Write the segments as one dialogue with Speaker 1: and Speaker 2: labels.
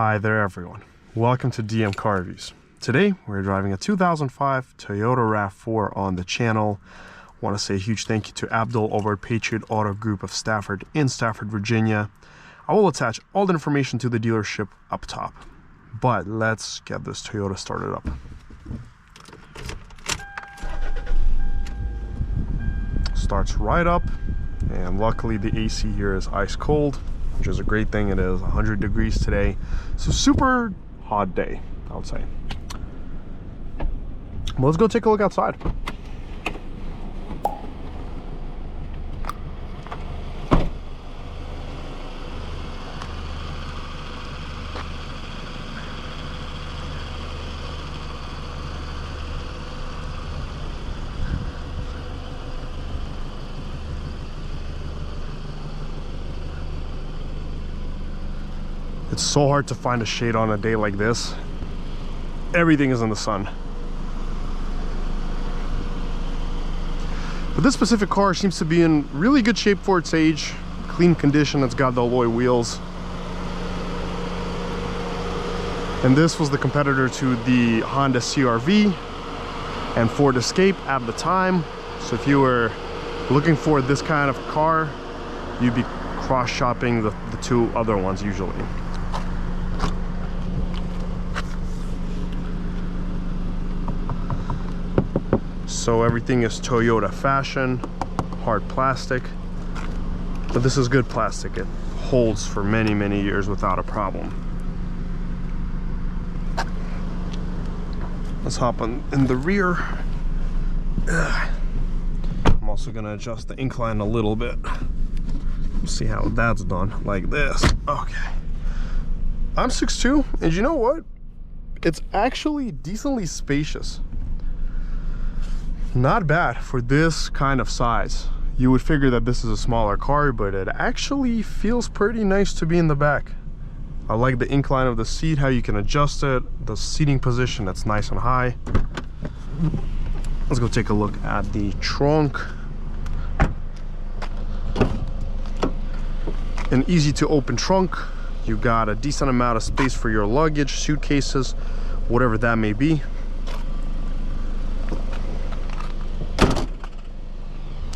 Speaker 1: Hi there everyone, welcome to DM Car Reviews. Today we're driving a 2005 Toyota RAV4 on the channel. I want to say a huge thank you to Abdul over at Patriot Auto Group of Stafford in Stafford, Virginia. I will attach all the information to the dealership up top, but let's get this Toyota started up. Starts right up, and luckily the AC here is ice cold, which is a great thing. It is 100 degrees today, so super hot day, I would say. Well, let's go take a look outside. It's so hard to find a shade on a day like this. Everything is in the sun. But this specific car seems to be in really good shape for its age. Clean condition, it's got the alloy wheels. And this was the competitor to the Honda CR-V and Ford Escape at the time. So if you were looking for this kind of car, you'd be cross-shopping the two other ones usually. So everything is Toyota fashion, hard plastic, but this is good plastic. It holds for many, many years without a problem. Let's hop in the rear. I'm also gonna adjust the incline a little bit. See how that's done, like this. Okay. I'm 6'2", and you know what? It's actually decently spacious. Not bad for this kind of size. You would figure that this is a smaller car, but it actually feels pretty nice to be in the back. I like the incline of the seat, how you can adjust it, the seating position that's nice and high. Let's go take a look at the trunk. An easy to open trunk. You got a decent amount of space for your luggage, suitcases, whatever that may be.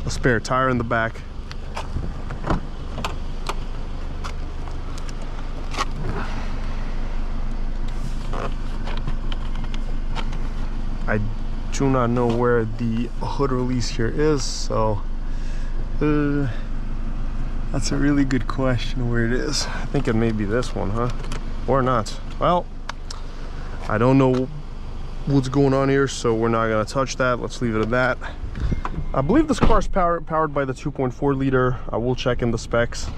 Speaker 1: A spare tire in the back. I do not know where the hood release here is, so that's a really good question where it is. I think it may be this one, huh? Or not. Well, I don't know what's going on here, so we're not gonna touch that. Let's leave it at that. I believe this car is powered by the 2.4 liter. I will check in the specs.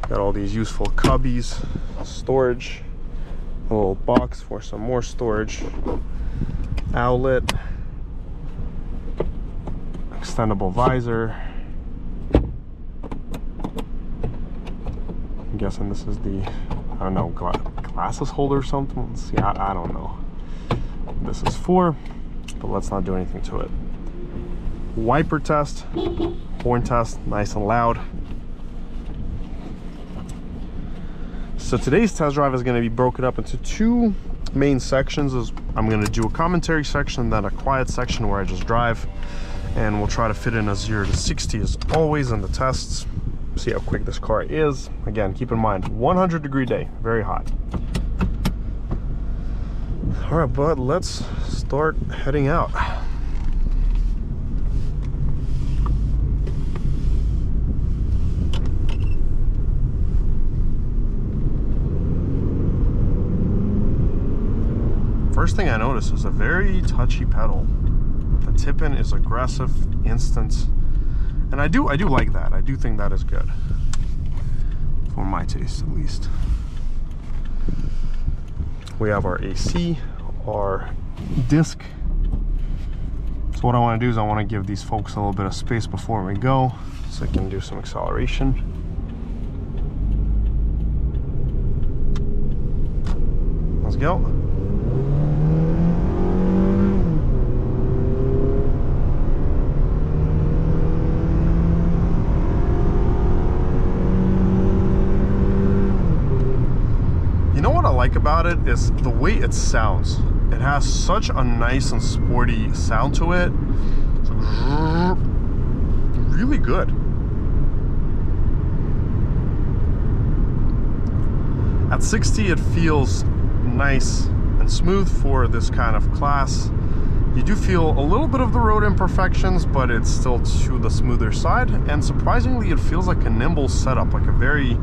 Speaker 1: Got all these useful cubbies, storage, a little box for some more storage, outlet, extendable visor. I'm guessing this is the, I don't know, glasses holder or something. Let's see, I don't know. This is for, but let's not do anything to it. Wiper test, horn test, nice and loud. So today's test drive is going to be broken up into two main sections. I'm going to do a commentary section, then a quiet section where I just drive, and we'll try to fit in a 0 to 60 as always in the tests. See how quick this car is. Again, keep in mind, 100-degree day, very hot. All right, bud, let's start heading out. First thing I notice is a very touchy pedal. The tip-in is aggressive, instant, and I do like that. I do think that is good, for my taste at least. We have our AC, our disc. So what I want to do is I want to give these folks a little bit of space before we go, so I can do some acceleration. Let's go. like about it is the way it sounds. It has such a nice and sporty sound to it. So really good. At 60, it feels nice and smooth for this kind of class. You do feel a little bit of the road imperfections, but it's still to the smoother side. And surprisingly, it feels like a nimble setup, like a very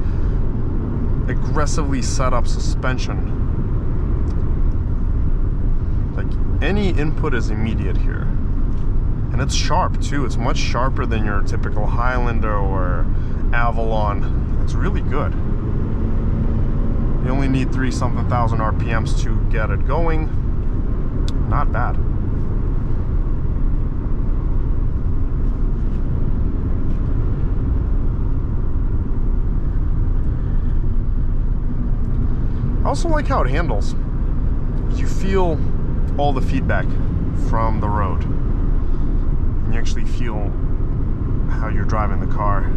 Speaker 1: aggressively set up suspension. Like any input is immediate here. And it's sharp too. It's much sharper than your typical Highlander or Avalon. It's really good. You only need 3-something thousand RPMs to get it going. Not bad. I also like how it handles. You feel all the feedback from the road. And you actually feel how you're driving the car.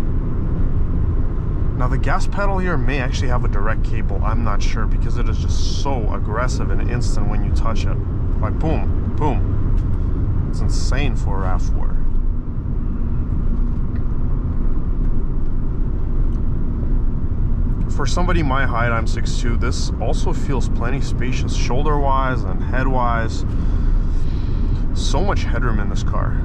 Speaker 1: Now the gas pedal here may actually have a direct cable. I'm not sure because it is just so aggressive and instant when you touch it. Like boom, boom. It's insane for a RAV4. For somebody my height, I'm 6'2", this also feels plenty spacious, shoulder-wise and head-wise. So much headroom in this car.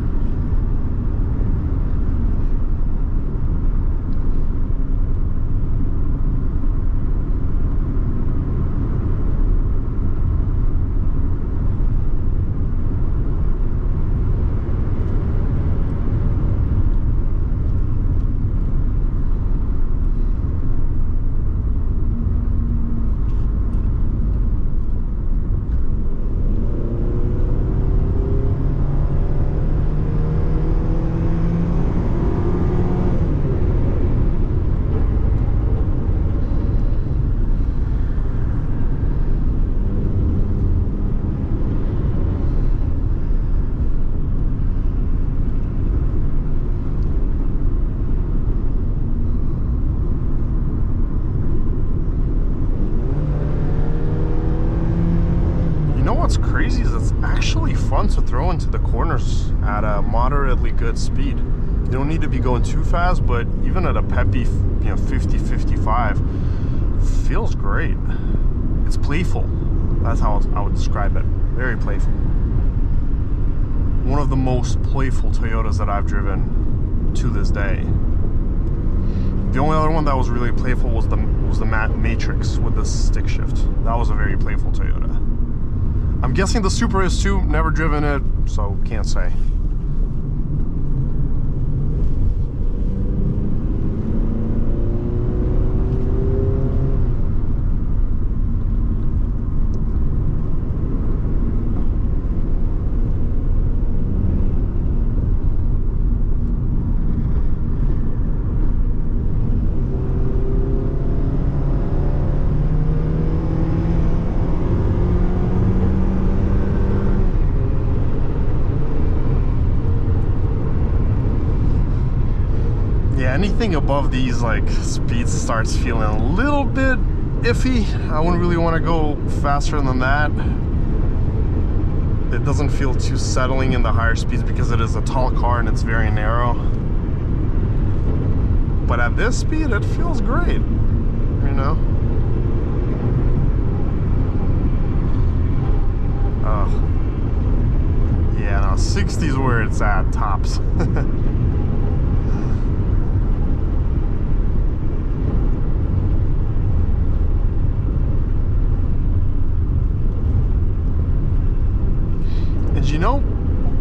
Speaker 1: What's crazy is it's actually fun to throw into the corners at a moderately good speed. You don't need to be going too fast, but even at a peppy, 50, 55, feels great. It's playful. That's how I would describe it. Very playful. One of the most playful Toyotas that I've driven to this day. The only other one that was really playful was the Matrix with the stick shift. That was a very playful Toyota. I'm guessing the Supra is too. Never driven it, so can't say. Anything above these like speeds starts feeling a little bit iffy. I wouldn't really want to go faster than that. It doesn't feel too settling in the higher speeds because it is a tall car and it's very narrow. But at this speed, it feels great, you know? Yeah, no, 60 is where it's at, tops. You know,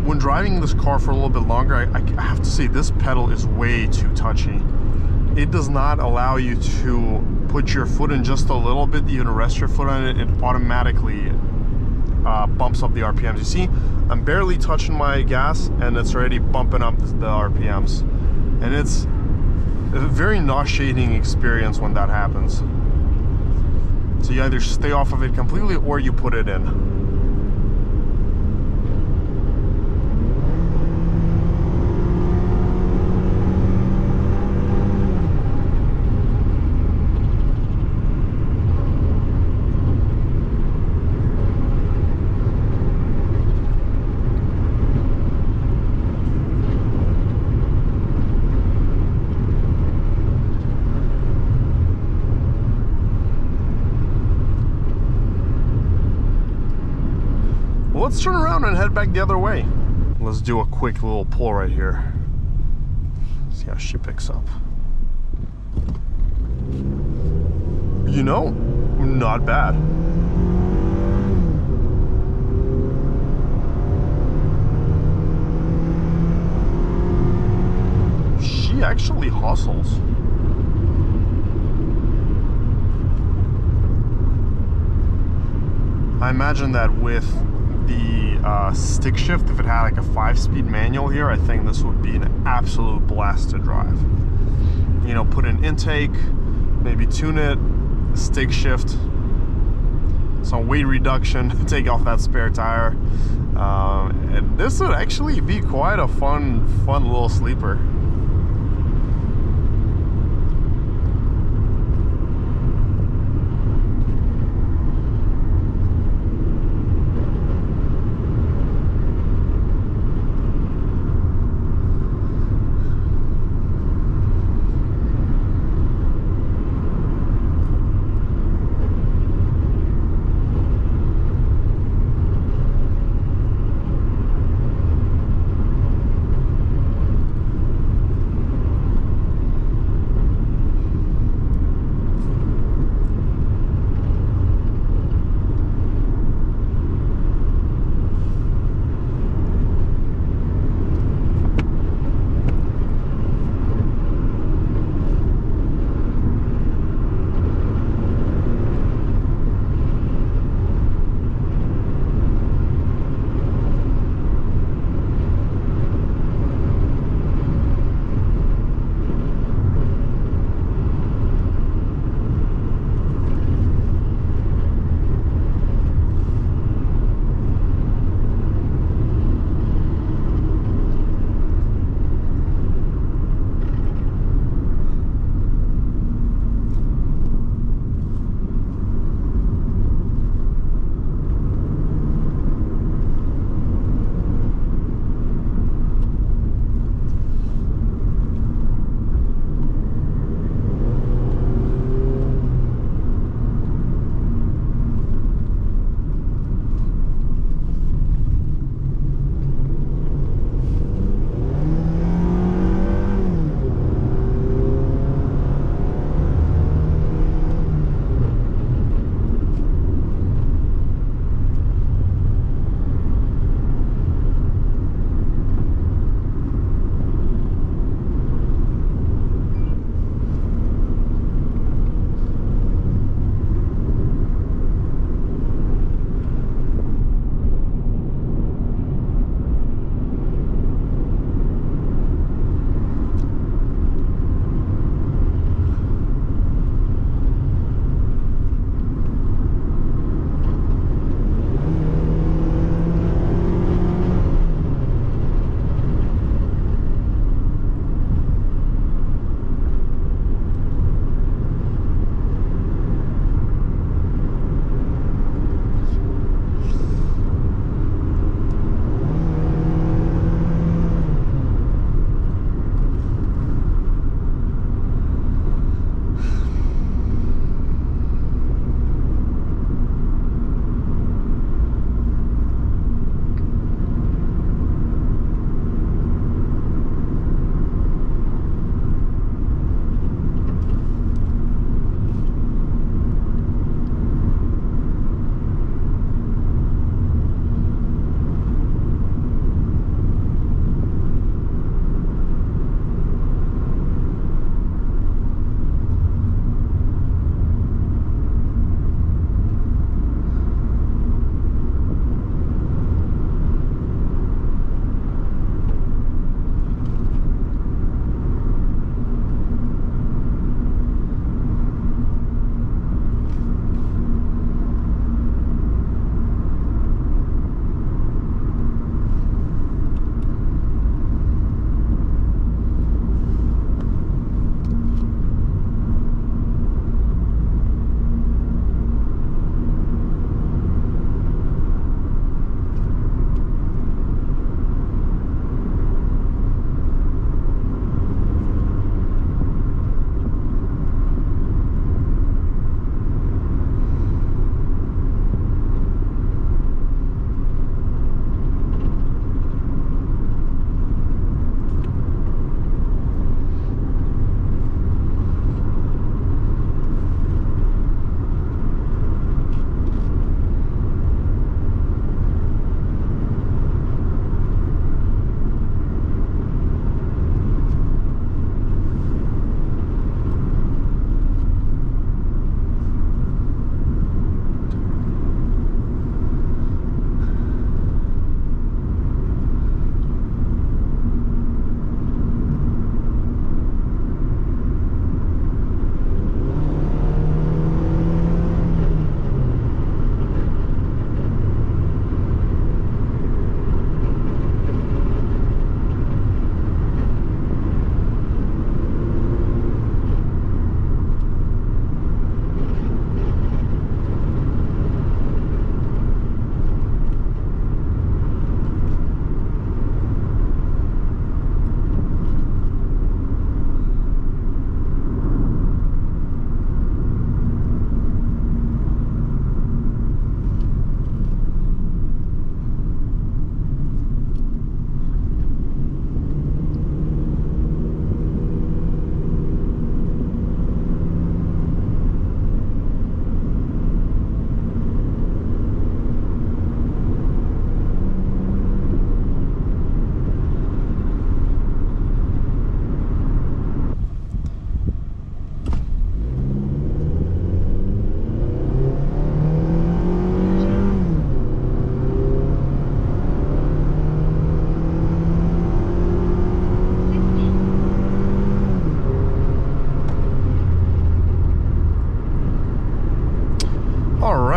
Speaker 1: when driving this car for a little bit longer, I have to say this pedal is way too touchy. It does not allow you to put your foot in just a little bit, even rest your foot on it. It automatically bumps up the RPMs. You see, I'm barely touching my gas and it's already bumping up the RPMs. And it's a very nauseating experience when that happens. So you either stay off of it completely or you put it in. turn around and head back the other way. Let's do a quick little pull right here. See how she picks up. You know, not bad. She actually hustles. I imagine that with the stick shift, if it had like a 5-speed manual here, I think this would be an absolute blast to drive. You know, put in intake, maybe tune it, stick shift, some weight reduction, take off that spare tire. And this would actually be quite a fun little sleeper.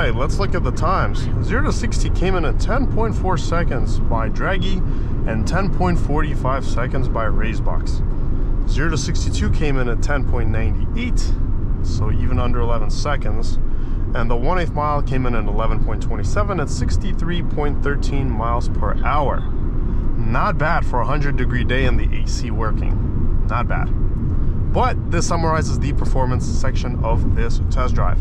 Speaker 1: right, let's look at the times. 0 to 60 came in at 10.4 seconds by Dragy and 10.45 seconds by Racebox. 0 to 62 came in at 10.98, so even under 11 seconds. And the 1/8 mile came in at 11.27 at 63.13 miles per hour. Not bad for a 100-degree day and the AC working. Not bad. But this summarizes the performance section of this test drive.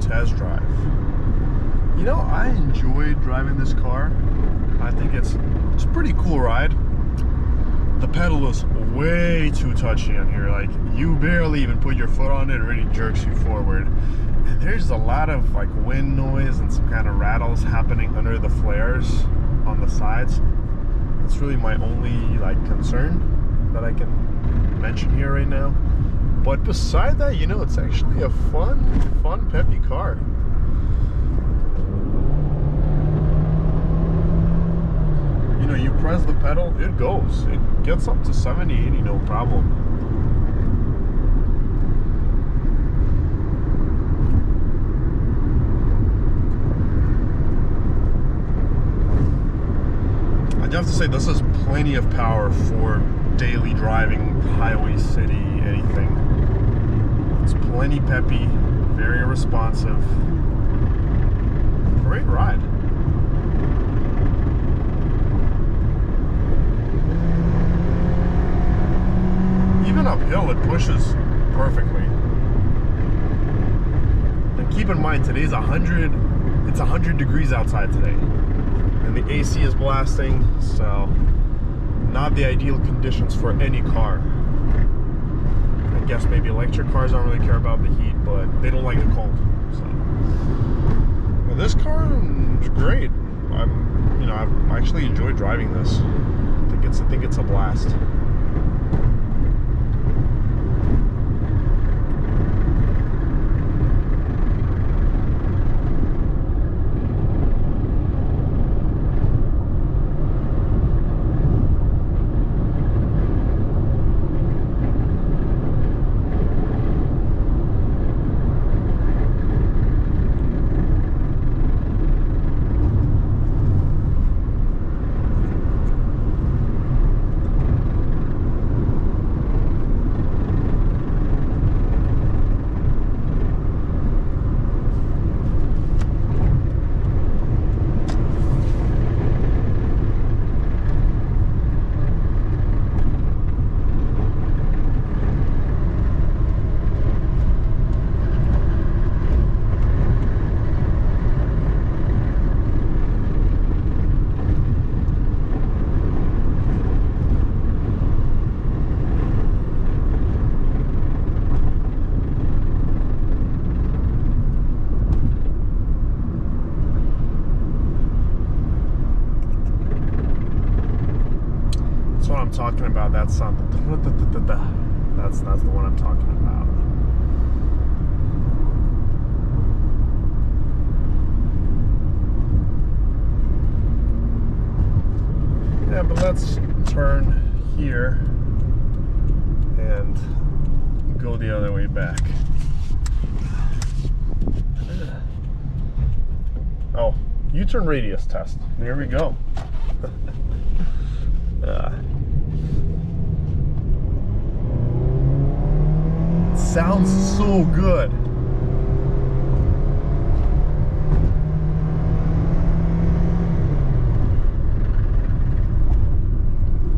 Speaker 1: test drive. You know, I enjoyed driving this car. I think it's a pretty cool ride. The pedal is way too touchy on here. Like, you barely even put your foot on it, it already jerks you forward. And there's a lot of like wind noise and some kind of rattles happening under the flares on the sides. That's really my only like concern that I can mention here right now. But beside that, you know, it's actually a fun peppy car. You know, you press the pedal, it goes. It gets up to 70, 80, no problem. I have to say, this is plenty of power for daily driving, highway, city, anything. It's plenty peppy, very responsive. Great ride. Even uphill, it pushes pushes perfectly. And keep in mind, today's 100, it's 100 degrees outside today. And the AC is blasting, so not the ideal conditions for any car. I guess maybe electric cars don't really care about the heat, but they don't like the cold. So, but this car is great. I actually enjoy driving this. I think it's a blast. I'm talking about. That sound, that's the one I'm talking about. Yeah, but let's turn here and go the other way back. Oh, U-turn radius test. There we go. Sounds so good.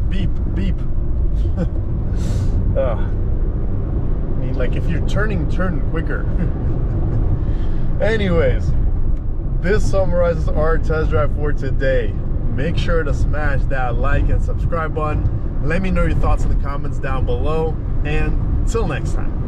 Speaker 1: Beep, beep. I mean, like if you're turn quicker. Anyways, this summarizes our test drive for today. Make sure to smash that like and subscribe button. Let me know your thoughts in the comments down below. And till next time.